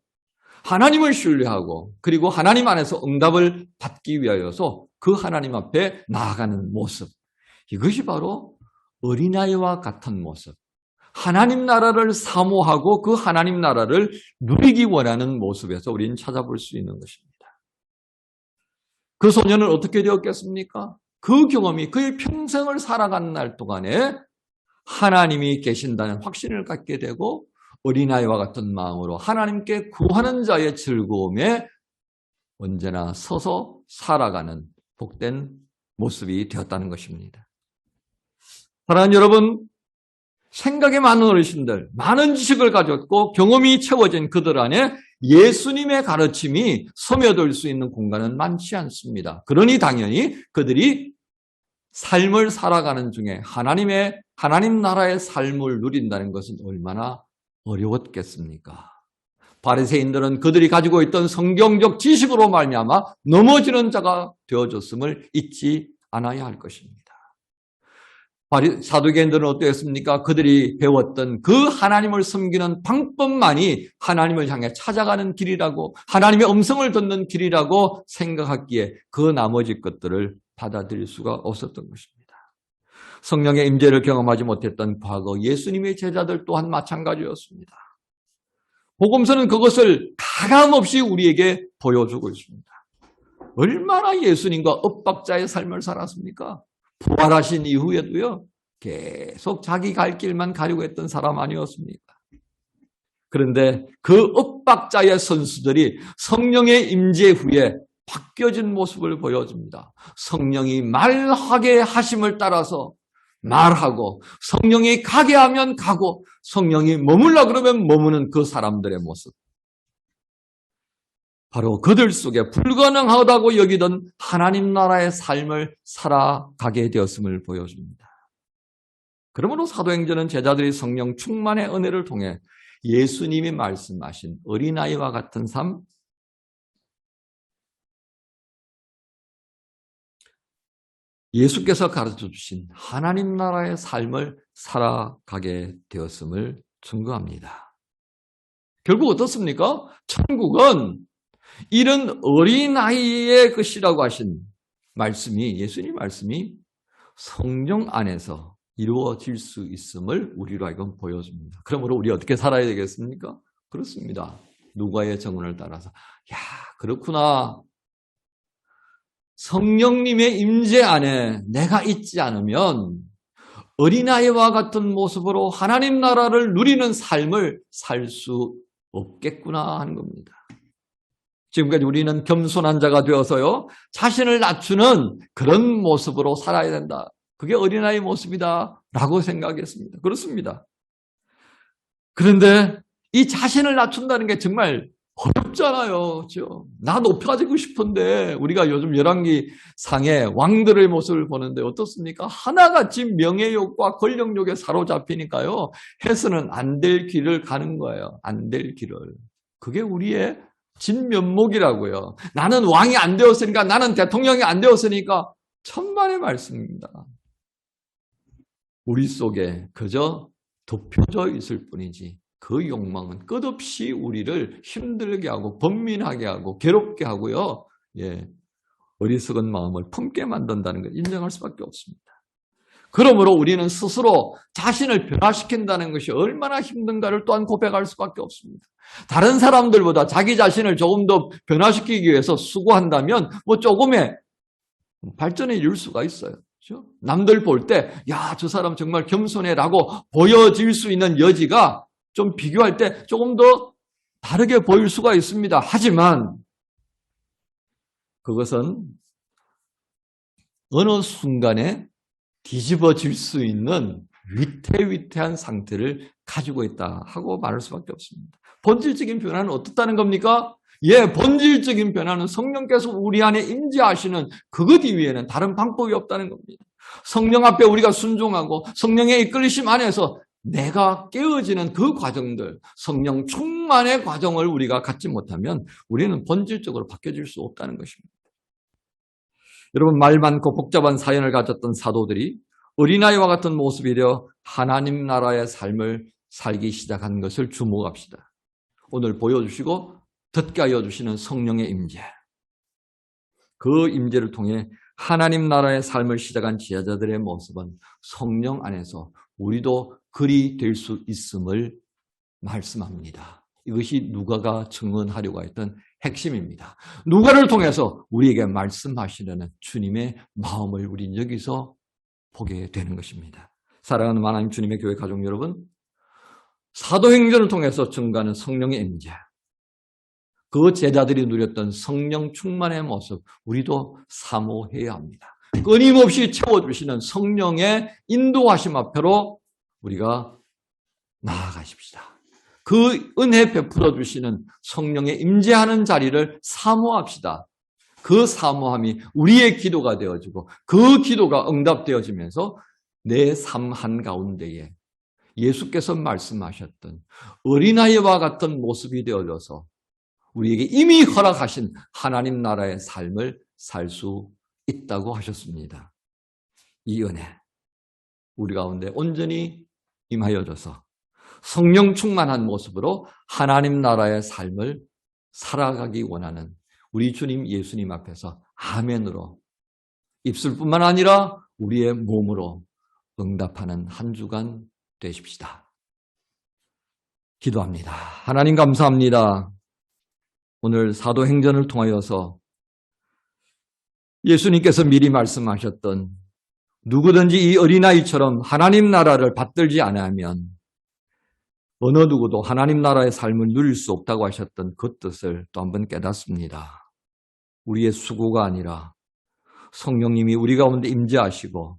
하나님을 신뢰하고 그리고 하나님 안에서 응답을 받기 위하여서 그 하나님 앞에 나아가는 모습, 이것이 바로 어린아이와 같은 모습, 하나님 나라를 사모하고 그 하나님 나라를 누리기 원하는 모습에서 우리는 찾아볼 수 있는 것입니다. 그 소년은 어떻게 되었겠습니까? 그 경험이 그의 평생을 살아가는 날 동안에 하나님이 계신다는 확신을 갖게 되고 어린아이와 같은 마음으로 하나님께 구하는 자의 즐거움에 언제나 서서 살아가는 복된 모습이 되었다는 것입니다. 사랑하는 여러분, 생각이 많은 어르신들, 많은 지식을 가졌고 경험이 채워진 그들 안에 예수님의 가르침이 스며들 수 있는 공간은 많지 않습니다. 그러니 당연히 그들이 삶을 살아가는 중에 하나님 나라의 삶을 누린다는 것은 얼마나 어려웠겠습니까? 바리새인들은 그들이 가지고 있던 성경적 지식으로 말미암아 넘어지는 자가 되어줬음을 잊지 않아야 할 것입니다. 사두개인들은 어떠했습니까? 그들이 배웠던 그 하나님을 섬기는 방법만이 하나님을 향해 찾아가는 길이라고, 하나님의 음성을 듣는 길이라고 생각했기에 그 나머지 것들을 받아들일 수가 없었던 것입니다. 성령의 임재를 경험하지 못했던 과거 예수님의 제자들 또한 마찬가지였습니다. 복음서는 그것을 가감없이 우리에게 보여주고 있습니다. 얼마나 예수님과 엇박자의 삶을 살았습니까? 부활하신 이후에도요, 계속 자기 갈 길만 가려고 했던 사람 아니었습니까? 그런데 그 엇박자의 선수들이 성령의 임재 후에 바뀌어진 모습을 보여줍니다. 성령이 말하게 하심을 따라서 말하고, 성령이 가게 하면 가고, 성령이 머물라 그러면 머무는 그 사람들의 모습. 바로 그들 속에 불가능하다고 여기던 하나님 나라의 삶을 살아가게 되었음을 보여줍니다. 그러므로 사도행전은 제자들이 성령 충만의 은혜를 통해 예수님이 말씀하신 어린아이와 같은 삶, 예수께서 가르쳐 주신 하나님 나라의 삶을 살아가게 되었음을 증거합니다. 결국 어떻습니까? 천국은 이런 어린아이의 것이라고 하신 말씀이, 예수님 말씀이 성령 안에서 이루어질 수 있음을 우리로 하여금 보여줍니다. 그러므로 우리 어떻게 살아야 되겠습니까? 그렇습니다. 누가의 정언을 따라서, 야, 그렇구나. 성령님의 임재 안에 내가 있지 않으면 어린아이와 같은 모습으로 하나님 나라를 누리는 삶을 살 수 없겠구나 하는 겁니다. 지금까지 우리는 겸손한 자가 되어서요, 자신을 낮추는 그런 모습으로 살아야 된다. 그게 어린아이 모습이다 라고 생각했습니다. 그렇습니다. 그런데 이 자신을 낮춘다는 게 정말 어렵잖아요. 그렇죠? 나 높아지고 싶은데 우리가 요즘 열왕기상의 왕들의 모습을 보는데 어떻습니까? 하나같이 명예욕과 권력욕에 사로잡히니까요, 해서는 안 될 길을 가는 거예요. 안 될 길을. 그게 우리의 진면목이라고요. 나는 왕이 안 되었으니까, 나는 대통령이 안 되었으니까, 천만의 말씀입니다. 우리 속에 그저 덮여져 있을 뿐이지 그 욕망은 끝없이 우리를 힘들게 하고 번민하게 하고 괴롭게 하고요, 어리석은 마음을 품게 만든다는 걸 인정할 수밖에 없습니다. 그러므로 우리는 스스로 자신을 변화시킨다는 것이 얼마나 힘든가를 또한 고백할 수밖에 없습니다. 다른 사람들보다 자기 자신을 조금 더 변화시키기 위해서 수고한다면 조금의 발전에 이를 수가 있어요. 그렇죠? 남들 볼 때, 야, 저 사람 정말 겸손해라고 보여질 수 있는 여지가 좀 비교할 때 조금 더 다르게 보일 수가 있습니다. 하지만 그것은 어느 순간에 뒤집어질 수 있는 위태위태한 상태를 가지고 있다 하고 말할 수밖에 없습니다. 본질적인 변화는 어떻다는 겁니까? 본질적인 변화는 성령께서 우리 안에 임재하시는 그것 이외에는 다른 방법이 없다는 겁니다. 성령 앞에 우리가 순종하고 성령의 이끌리심 안에서 내가 깨어지는 그 과정들, 성령 충만의 과정을 우리가 갖지 못하면 우리는 본질적으로 바뀌어질 수 없다는 것입니다. 여러분, 말 많고 복잡한 사연을 가졌던 사도들이 어린아이와 같은 모습이 되어 하나님 나라의 삶을 살기 시작한 것을 주목합시다. 오늘 보여주시고 듣게 하여 주시는 성령의 임재, 그 임재를 통해 하나님 나라의 삶을 시작한 지혜자들의 모습은 성령 안에서 우리도 그리 될 수 있음을 말씀합니다. 이것이 누가가 증언하려고 했던 핵심입니다. 누가를 통해서 우리에게 말씀하시려는 주님의 마음을 우린 여기서 보게 되는 것입니다. 사랑하는 하나님 주님의 교회 가족 여러분, 사도행전을 통해서 증거하는 성령의 임재, 그 제자들이 누렸던 성령 충만의 모습, 우리도 사모해야 합니다. 끊임없이 채워주시는 성령의 인도하심 앞으로 우리가 나아가십시다. 그 은혜 베풀어 주시는 성령의 임재하는 자리를 사모합시다. 그 사모함이 우리의 기도가 되어지고 그 기도가 응답되어지면서 내 삶 한가운데에 예수께서 말씀하셨던 어린아이와 같은 모습이 되어져서 우리에게 이미 허락하신 하나님 나라의 삶을 살 수 있다고 하셨습니다. 이 은혜 우리 가운데 온전히 임하여져서 성령 충만한 모습으로 하나님 나라의 삶을 살아가기 원하는 우리 주님 예수님 앞에서 아멘으로 입술뿐만 아니라 우리의 몸으로 응답하는 한 주간 되십시다. 기도합니다. 하나님 감사합니다. 오늘 사도행전을 통하여서 예수님께서 미리 말씀하셨던 누구든지 이 어린아이처럼 하나님 나라를 받들지 않으면 어느 누구도 하나님 나라의 삶을 누릴 수 없다고 하셨던 그 뜻을 또 한번 깨닫습니다. 우리의 수고가 아니라 성령님이 우리 가운데 임재하시고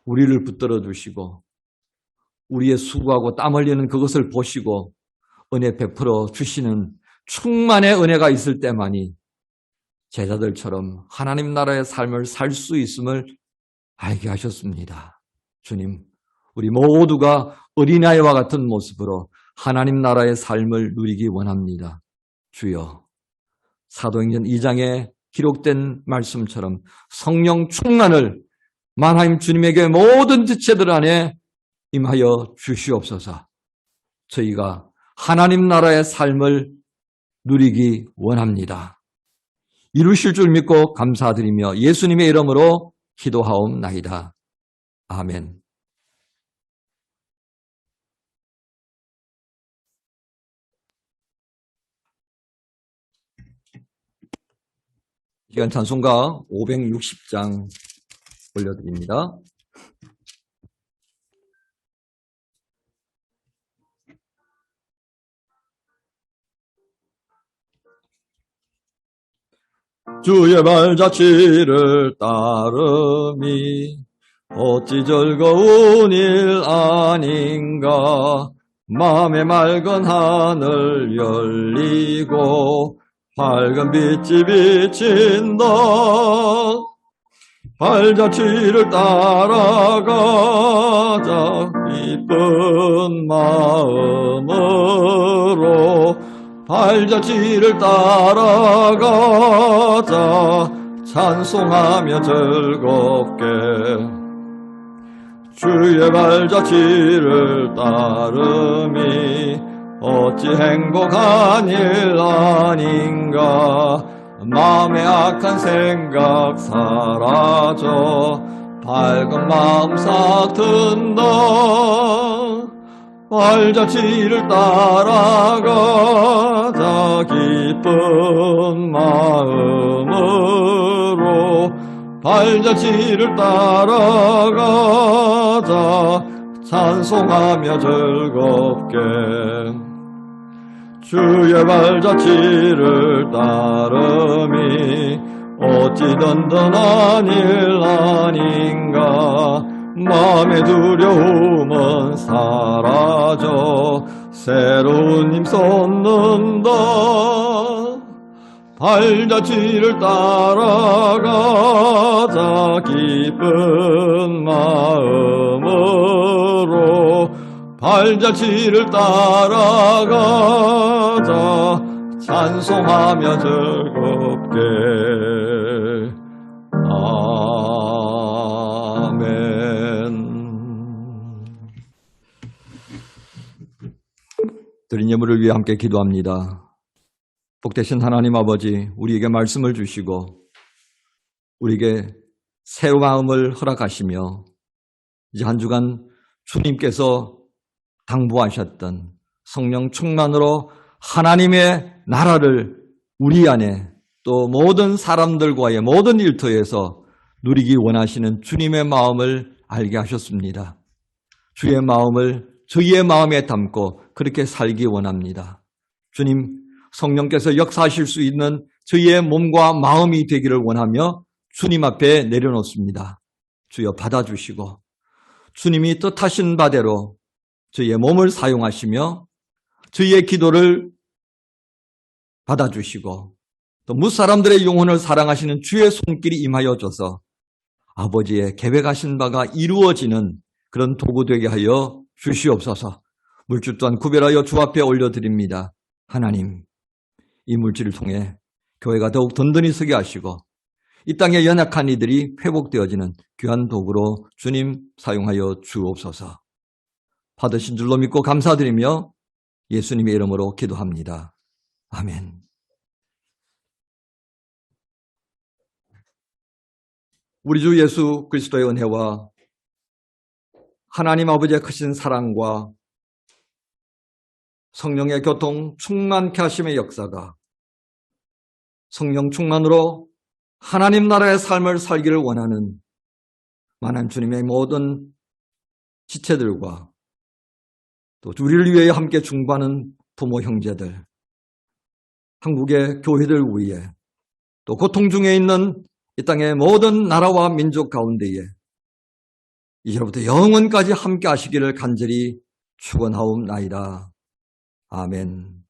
우리를 붙들어 주시고 우리의 수고하고 땀 흘리는 그것을 보시고 은혜 베풀어 주시는 충만의 은혜가 있을 때만이 제자들처럼 하나님 나라의 삶을 살 수 있음을 알게 하셨습니다. 주님, 우리 모두가 어린아이와 같은 모습으로 하나님 나라의 삶을 누리기 원합니다. 주여, 사도행전 2장에 기록된 말씀처럼 성령 충만을 하나님 주님에게 모든 지체들 안에 임하여 주시옵소서. 저희가 하나님 나라의 삶을 누리기 원합니다. 이루실 줄 믿고 감사드리며 예수님의 이름으로 기도하옵나이다. 아멘. 시간 찬송가 560장 올려드립니다. 주의 발자취를 따름이 어찌 즐거운 일 아닌가. 마음의 맑은 하늘 열리고 밝은 빛이 비친다. 발자취를 따라가자 기쁜 마음으로. 발자취를 따라가자 찬송하며 즐겁게. 주의 발자취를 따름이 어찌 행복한 일 아닌가. 마음의 악한 생각 사라져 밝은 마음 싹 든다. 발자취를 따라가자 기쁜 마음으로. 발자취를 따라가자 찬송하며 즐겁게. 주의 발자취를 따름이 어찌 든든한 일 아닌가. 마음의 두려움은 사라져 새로운 힘 솟는다. 발자취를 따라가자 기쁜 마음으로 발자취를 따라가자 찬송하며 즐겁게 아멘. 드린 예물을 위해 함께 기도합니다. 복되신 하나님 아버지, 우리에게 말씀을 주시고 우리에게 새 마음을 허락하시며 이제 한 주간 주님께서 당부하셨던 성령 충만으로 하나님의 나라를 우리 안에 또 모든 사람들과의 모든 일터에서 누리기 원하시는 주님의 마음을 알게 하셨습니다. 주의 마음을 저희의 마음에 담고 그렇게 살기 원합니다. 주님, 성령께서 역사하실 수 있는 저희의 몸과 마음이 되기를 원하며 주님 앞에 내려놓습니다. 주여 받아주시고 주님이 뜻하신 바대로 저희의 몸을 사용하시며 저희의 기도를 받아주시고 또 무사람들의 영혼을 사랑하시는 주의 손길이 임하여 줘서 아버지의 계획하신 바가 이루어지는 그런 도구 되게 하여 주시옵소서. 물질 또한 구별하여 주 앞에 올려드립니다. 하나님, 이 물질을 통해 교회가 더욱 든든히 서게 하시고 이 땅의 연약한 이들이 회복되어지는 귀한 도구로 주님 사용하여 주옵소서. 받으신 줄로 믿고 감사드리며 예수님의 이름으로 기도합니다. 아멘. 우리 주 예수 그리스도의 은혜와 하나님 아버지의 크신 사랑과 성령의 교통 충만케 하심의 역사가 성령 충만으로 하나님 나라의 삶을 살기를 원하는 만한 주님의 모든 지체들과 또 우리를 위해 함께 중보하는 부모 형제들, 한국의 교회들 위에 또 고통 중에 있는 이 땅의 모든 나라와 민족 가운데에 이제부터 영원까지 함께 하시기를 간절히 축원하옵나이다. 아멘.